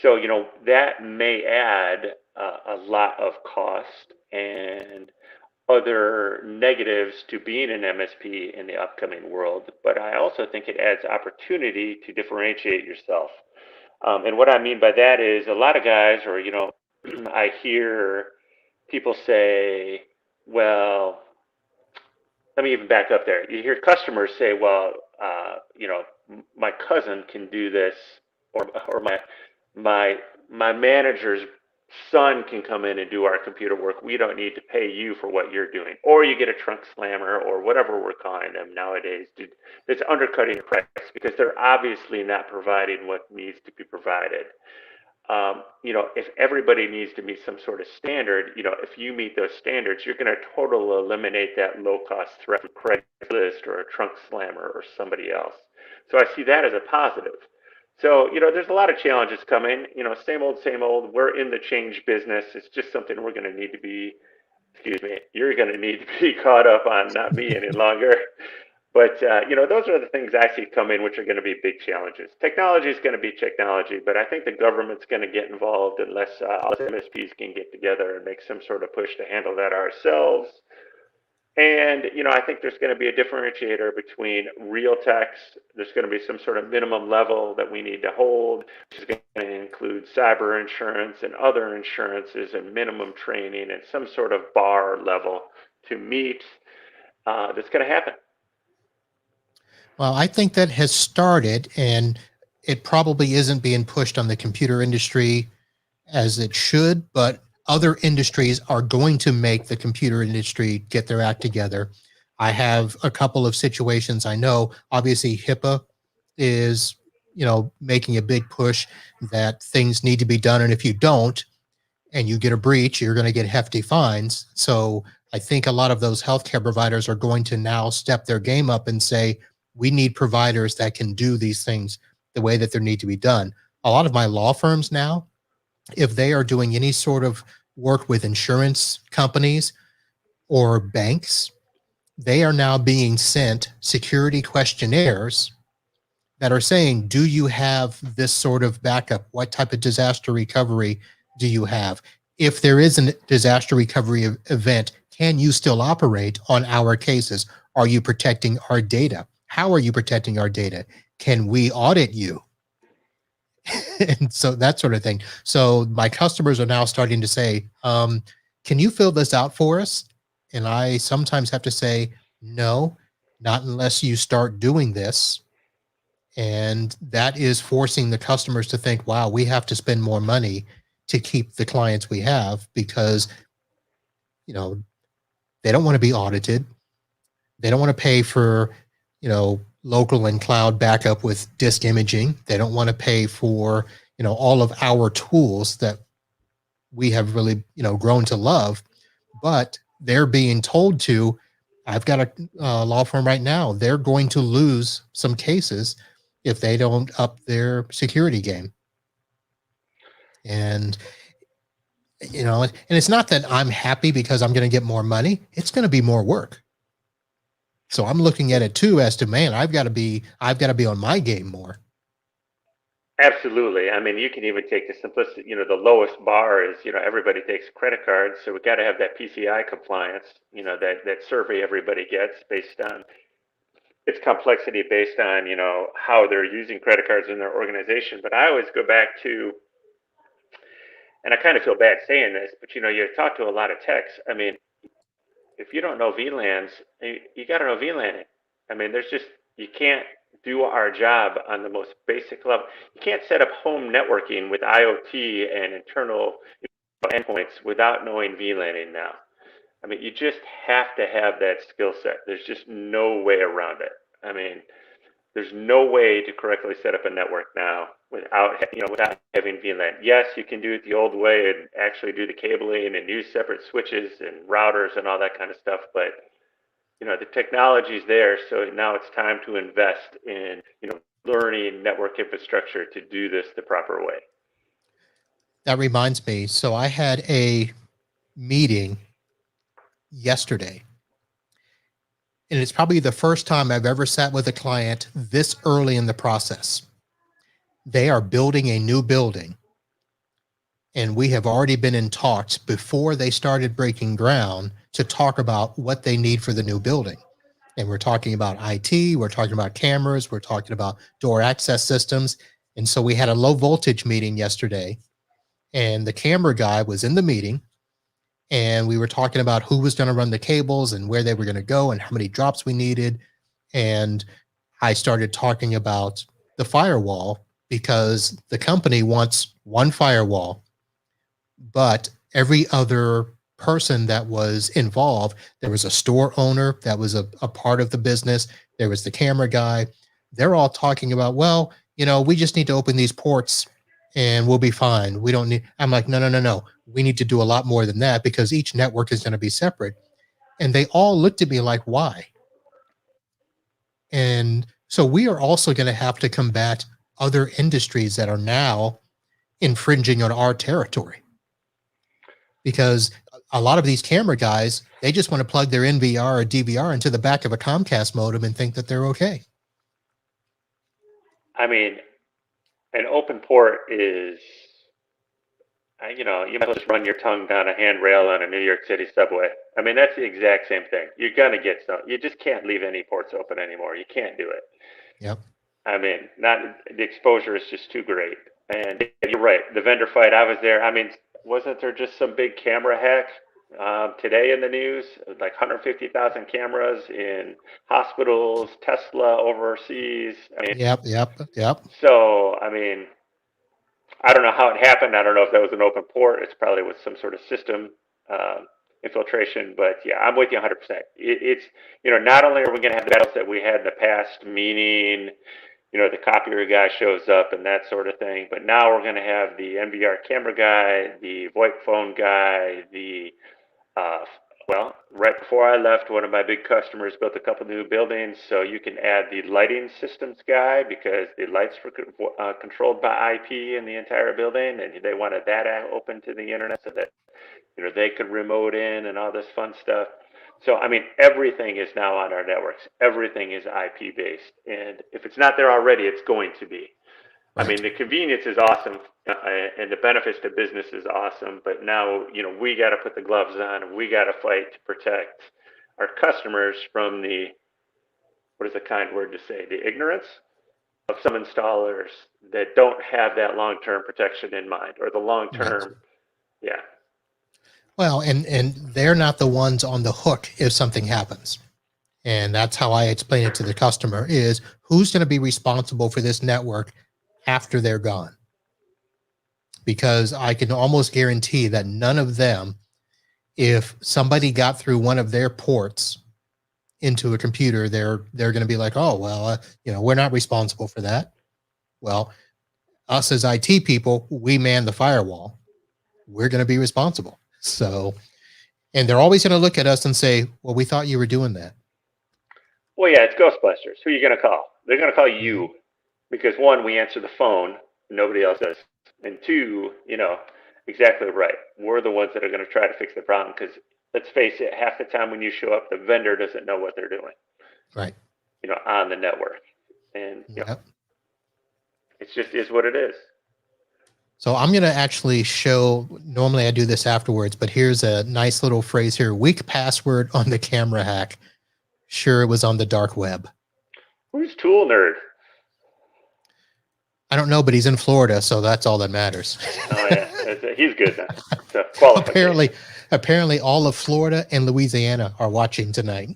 So, that may add a lot of cost and other negatives to being an MSP in the upcoming world, but I also think it adds opportunity to differentiate yourself. And what I mean by that is a lot of guys, or, I hear people say, well, let me even back up there. You hear customers say, well, my cousin can do this, or my manager's son can come in and do our computer work. We don't need to pay you for what you're doing. Or you get a trunk slammer or whatever we're calling them nowadays. That's undercutting the price because they're obviously not providing what needs to be provided. If everybody needs to meet some sort of standard, if you meet those standards, you're going to totally eliminate that low-cost threat from Craigslist or a trunk slammer or somebody else. So I see that as a positive. So, there's a lot of challenges coming, same old, same old. We're in the change business. It's just something we're going to need to be, you're going to need to be caught up on, not me any longer. But, those are the things I see coming, which are going to be big challenges. Technology is going to be technology, but I think the government's going to get involved unless all the MSPs can get together and make some sort of push to handle that ourselves. And, I think there's going to be a differentiator between real text. There's going to be some sort of minimum level that we need to hold, which is going to include cyber insurance and other insurances and minimum training and some sort of bar level to meet. That's going to happen. Well, I think that has started, and it probably isn't being pushed on the computer industry as it should, but other industries are going to make the computer industry get their act together. I have a couple of situations I know. Obviously, HIPAA is, making a big push that things need to be done, and if you don't, and you get a breach, you're going to get hefty fines. So I think a lot of those healthcare providers are going to now step their game up and say, we need providers that can do these things the way that they need to be done. A lot of my law firms now, if they are doing any sort of work with insurance companies or banks, they are now being sent security questionnaires that are saying, do you have this sort of backup? What type of disaster recovery do you have? If there is a disaster recovery event, can you still operate on our cases? Are you protecting our data? How are you protecting our data? Can we audit you? And so that sort of thing. So my customers are now starting to say, can you fill this out for us? And I sometimes have to say, no, not unless you start doing this. And that is forcing the customers to think, wow, we have to spend more money to keep the clients we have because, they don't want to be audited. They don't want to pay for, local and cloud backup with disk imaging. They don't want to pay for, all of our tools that we have really, grown to love, but they're being told to. I've got a law firm right now. They're going to lose some cases if they don't up their security game. And, and it's not that I'm happy because I'm going to get more money. It's going to be more work. So I'm looking at it too as to, man, I've got to be on my game more. Absolutely. I mean, you can even take the simplicity, the lowest bar is, everybody takes credit cards. So we got to have that PCI compliance, that survey everybody gets based on its complexity, based on, how they're using credit cards in their organization. But I always go back to, and I kind of feel bad saying this, but, you talk to a lot of techs. I mean, if you don't know VLANs, you got to know VLANing. I mean, you can't do our job on the most basic level. You can't set up home networking with IoT and internal endpoints without knowing VLANing now. I mean, you just have to have that skill set. There's just no way around it. I mean, there's no way to correctly set up a network now without without having VLAN. Yes, you can do it the old way and actually do the cabling and use separate switches and routers and all that kind of stuff, but the technology's there, so now it's time to invest in learning network infrastructure to do this the proper way. That reminds me. So I had a meeting yesterday, and it's probably the first time I've ever sat with a client this early in the process. They are building a new building, and we have already been in talks before they started breaking ground to talk about what they need for the new building. And we're talking about IT, we're talking about cameras, we're talking about door access systems. And so we had a low voltage meeting yesterday, and the camera guy was in the meeting, and we were talking about who was going to run the cables and where they were going to go and how many drops we needed. And I started talking about the firewall because the company wants one firewall, but every other person that was involved, there was a store owner that was a part of the business. There was the camera guy. They're all talking about, well, we just need to open these ports and we'll be fine. We don't need, I'm like, no. We need to do a lot more than that because each network is going to be separate. And they all looked at me like, why? And so we are also going to have to combat other industries that are now infringing on our territory. Because a lot of these camera guys, they just want to plug their NVR or DVR into the back of a Comcast modem and think that they're okay. I mean, an open port is, you might as well just run your tongue down a handrail on a New York City subway. I mean, that's the exact same thing. You're going to get some. You just can't leave any ports open anymore. You can't do it. Yep. I mean, the exposure is just too great. And you're right. The vendor fight, I was there. I mean, wasn't there just some big camera hack today in the news? Like 150,000 cameras in hospitals, Tesla overseas. I mean, Yep. So, I mean, I don't know how it happened. I don't know if that was an open port. It's probably with some sort of system infiltration. But yeah, I'm with you 100%. It's, not only are we going to have the battles that we had in the past, meaning, the copier guy shows up and that sort of thing. But now we're going to have the NVR camera guy, the VoIP phone guy, right before I left, one of my big customers built a couple new buildings, so you can add the lighting systems guy because the lights were controlled by IP in the entire building, and they wanted that open to the internet so that they could remote in and all this fun stuff. So I mean, everything is now on our networks. Everything is IP based, and if it's not there already, it's going to be. Right. I mean, the convenience is awesome, and the benefits to business is awesome. But now, we got to put the gloves on, and we got to fight to protect our customers from what is the kind word to say, the ignorance of some installers that don't have that long-term protection in mind, or the long-term, yeah. Well, and they're not the ones on the hook if something happens. And that's how I explain it to the customer is who's going to be responsible for this network after they're gone. Because I can almost guarantee that none of them, if somebody got through one of their ports into a computer, they're going to be like, oh, well, we're not responsible for that. Well, us as IT people, we man the firewall. We're going to be responsible. So, and they're always going to look at us and say, well, we thought you were doing that. Well, yeah, it's Ghostbusters. Who are you going to call? They're going to call you because one, we answer the phone. Nobody else does. And two, exactly right. We're the ones that are going to try to fix the problem because let's face it, half the time when you show up, the vendor doesn't know what they're doing. Right. On the network. And, it just is what it is. So I'm going to actually show, normally I do this afterwards, but here's a nice little phrase here. Weak password on the camera hack. Sure, it was on the dark web. Who's Tool Nerd? I don't know, but he's in Florida, so that's all that matters. Oh yeah, he's good now. So apparently, all of Florida and Louisiana are watching tonight.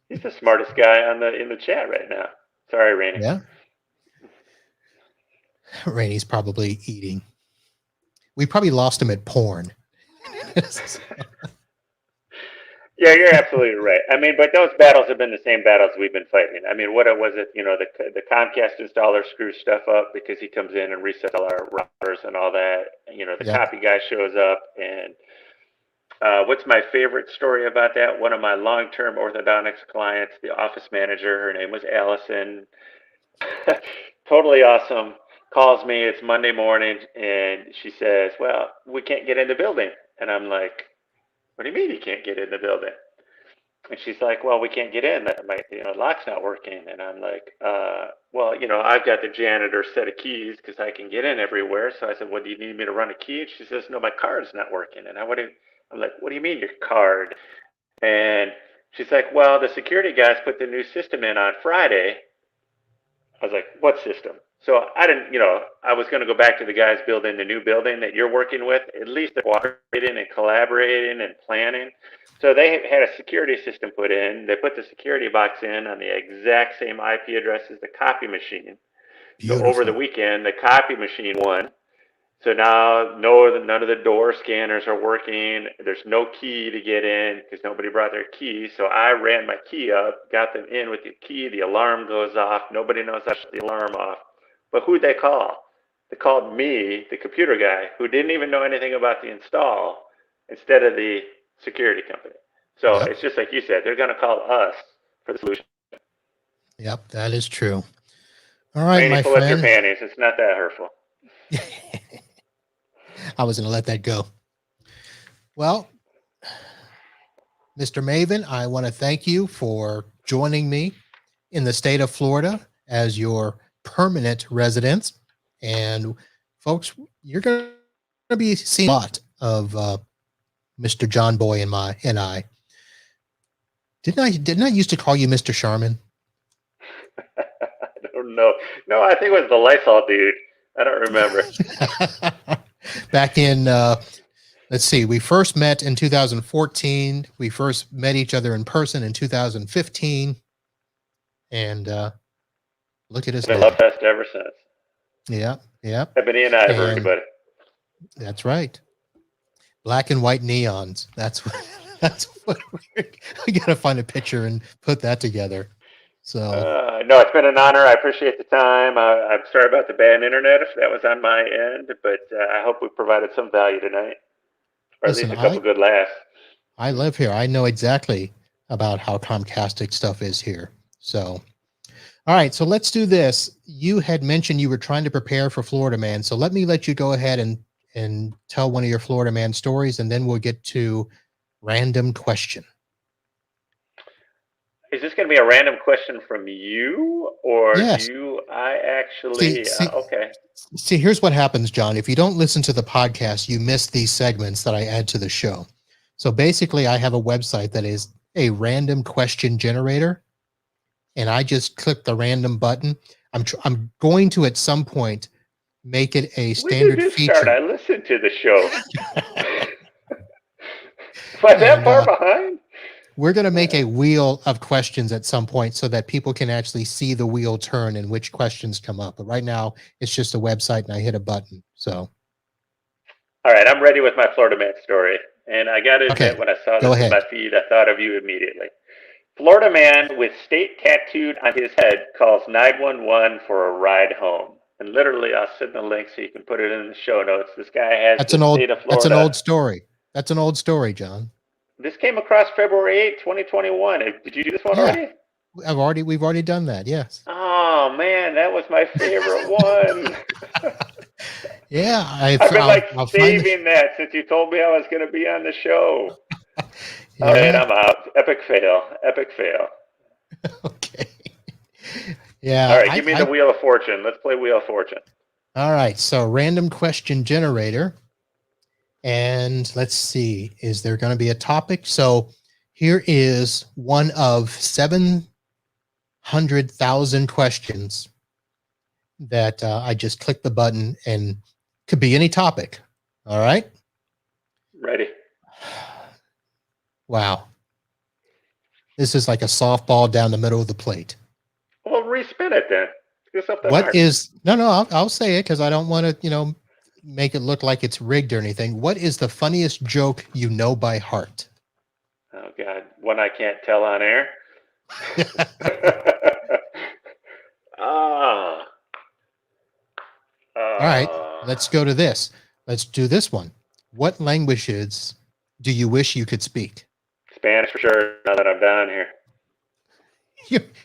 He's the smartest guy in the chat right now. Sorry, Rainey. Yeah, Rainey's probably eating. We probably lost him at porn. Yeah, you're absolutely right. I mean, but those battles have been the same battles we've been fighting. I mean, what was it? The Comcast installer screws stuff up because he comes in and resets all our routers and all that. The Yep. copy guy shows up, and what's my favorite story about that? One of my long-term orthodontics clients, the office manager, her name was Allison, totally awesome. Calls me. It's Monday morning, and she says, "Well, we can't get in the building." And I'm like, "What do you mean you can't get in the building?" And she's like, "Well, we can't get in. My lock's not working." And I'm like, "Well, I've got the janitor's set of keys because I can get in everywhere." So I said, "What do you need me to run a key?" And she says, "No, my card's not working." And I'm like, "What do you mean your card?" And she's like, "Well, the security guys put the new system in on Friday." I was like, "What system?" So I didn't, I was going to go back to the guys building the new building that you're working with. At least they're cooperating and collaborating and planning. So they had a security system put in. They put the security box in on the exact same IP address as the copy machine. So over the Beautiful. weekend, the copy machine won. So now none of the door scanners are working. There's no key to get in because nobody brought their key. So I ran my key up, got them in with the key. The alarm goes off. Nobody knows I shut the alarm off. But who'd they call? They called me, the computer guy, who didn't even know anything about the install, instead of the security company. So Yep. it's just like you said, they're going to call us for the solution. Yep. That is true. All right, Rainy, my pull up your friend. panties. It's not that hurtful. I was going to let that go. Well, Mr. Maven, I want to thank you for joining me in the state of Florida as your permanent resident. And folks, you're going to be seeing a lot of Mr. John Boy and I. Didn't I used to call you Mr. Sharman? I don't know. No, I think it was the Lysol dude. I don't remember. Back in, let's see, we first met in 2014. We first met each other in person in 2015. And look at us Been now. love fest ever since. Yeah, yeah. Ebony and Ivory, buddy. That's right. Black and white neons. That's what we got to find a picture and put that together. So no, it's been an honor. I appreciate the time. I'm sorry about the bad internet if that was on my end, but I hope we provided some value tonight, or listen, at least a couple good laughs. I live here. I know exactly about how Comcastic stuff is here. So, all right. So let's do this. You had mentioned you were trying to prepare for Florida Man. So let me let you go ahead and tell one of your Florida Man stories, and then we'll get to random question. Is this going to be a random question from you, or yes. I actually, okay. See, here's what happens, John. If you don't listen to the podcast, you miss these segments that I add to the show. So basically, I have a website that is a random question generator, and I just click the random button. I'm going to, at some point, make it a standard feature. Start? I listened to the show. But that far behind? We're going to make a wheel of questions at some point so that people can actually see the wheel turn and which questions come up. But right now, it's just a website and I hit a button. So, all right, I'm ready with my Florida Man story. And I got to admit, when I saw this in my feed, I thought of you immediately. Florida man with state tattooed on his head calls 911 for a ride home. And literally, I'll send the link so you can put it in the show notes. This guy has state of Florida. That's an old story. That's an old story, John. This came across February 8th, 2021. Did you do this one already? We've already done that. Yes. Oh man, that was my favorite one. Yeah, I've been saving that since you told me I was going to be on the show. Yeah. All right, I'm out. Epic fail. Okay. Yeah. All right, give me the Wheel of Fortune. Let's play Wheel of Fortune. All right. So random question generator. And let's see, is there going to be a topic? So here is one of 700,000 questions that I just click the button and could be any topic. All right. Ready. Wow. This is like a softball down the middle of the plate. Well, respin it then. Do something what hard. is, no, I'll say it because I don't want to, make it look like it's rigged or anything. What is the funniest joke you know by heart? Oh God, one I can't tell on air. Ah. All right, let's go to this. Let's do this one. What languages do you wish you could speak? Spanish for sure. Now that I'm down here.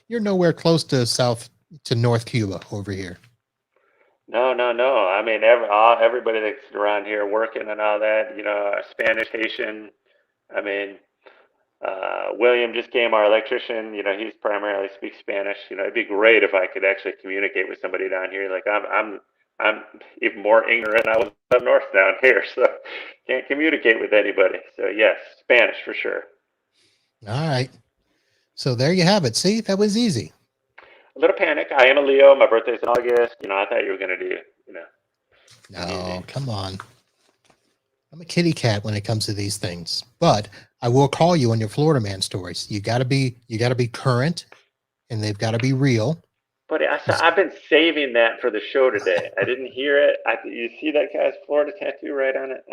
You're nowhere close to North Cuba over here. No. I mean, everybody that's around here working and all that, Spanish, Haitian. I mean, William just came, our electrician. He's primarily speaks Spanish. It'd be great if I could actually communicate with somebody down here. Like I'm even more ignorant than I was up north down here, so can't communicate with anybody. So yes, Spanish for sure. All right. So there you have it. See, that was easy. A little panic. I am a Leo. My birthday's in August. I thought you were going to do, No, easy. come on. I'm a kitty cat when it comes to these things, but I will call you on your Florida man stories. You got to be current, and they've got to be real. But I've been saving that for the show today. I didn't hear it. You see that guy's Florida tattoo right on it?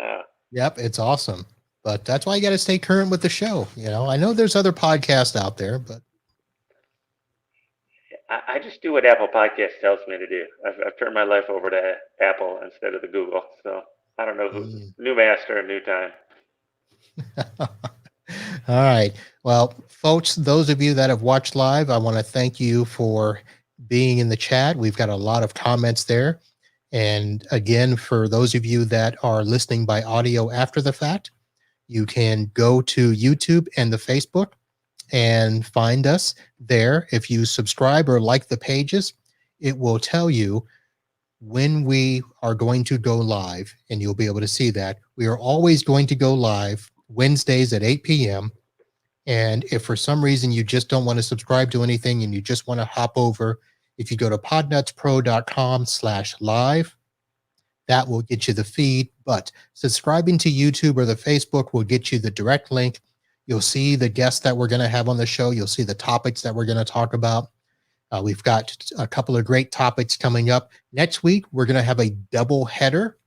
Yep, it's awesome. But that's why you got to stay current with the show. I know there's other podcasts out there, but I just do what Apple Podcast tells me to do. I've turned my life over to Apple instead of the Google. So I don't know who. New master, new time. All right. Well, folks, those of you that have watched live, I want to thank you for being in the chat. We've got a lot of comments there. And again, for those of you that are listening by audio after the fact, you can go to YouTube and the Facebook and find us there. If you subscribe or like the pages, it will tell you when we are going to go live, and you'll be able to see that. We are always going to go live Wednesdays at 8 p.m. And if for some reason you just don't want to subscribe to anything and you just want to hop over, if you go to podnutspro.com/live, that will get you the feed. But subscribing to YouTube or the Facebook will get you the direct link. You'll see the guests that we're going to have on the show. You'll see the topics that we're going to talk about. We've got a couple of great topics coming up. Next week, we're going to have a double header.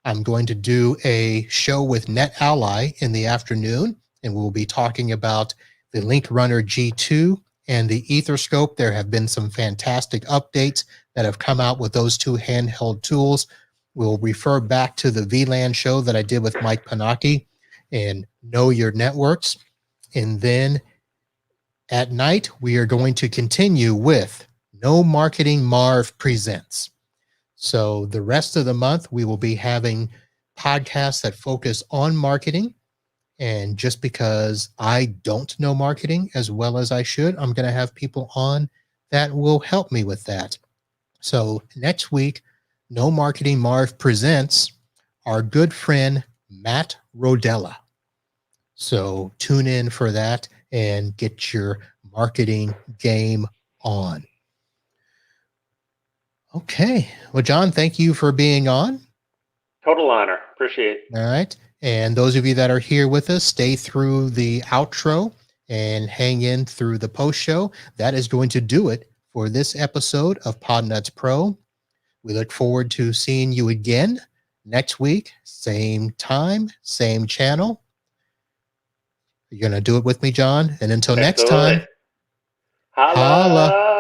I'm going to do a show with NetAlly in the afternoon, and we'll be talking about the Link Runner G2 and the Etherscope. There have been some fantastic updates that have come out with those two handheld tools. We'll refer back to the VLAN show that I did with Mike Panaki and Know Your Networks. And then at night, we are going to continue with No Marketing Marv Presents. So the rest of the month, we will be having podcasts that focus on marketing. And just because I don't know marketing as well as I should, I'm going to have people on that will help me with that. So next week, No Marketing Marv presents our good friend, Matt Rodella. So tune in for that and get your marketing game on. Okay. Well, John, thank you for being on. Total honor. Appreciate it. All right. And those of you that are here with us, stay through the outro and hang in through the post show. That is going to do it for this episode of Podnuts Pro. We look forward to seeing you again next week. Same time, same channel. You're going to do it with me, John. And until next time, Holla.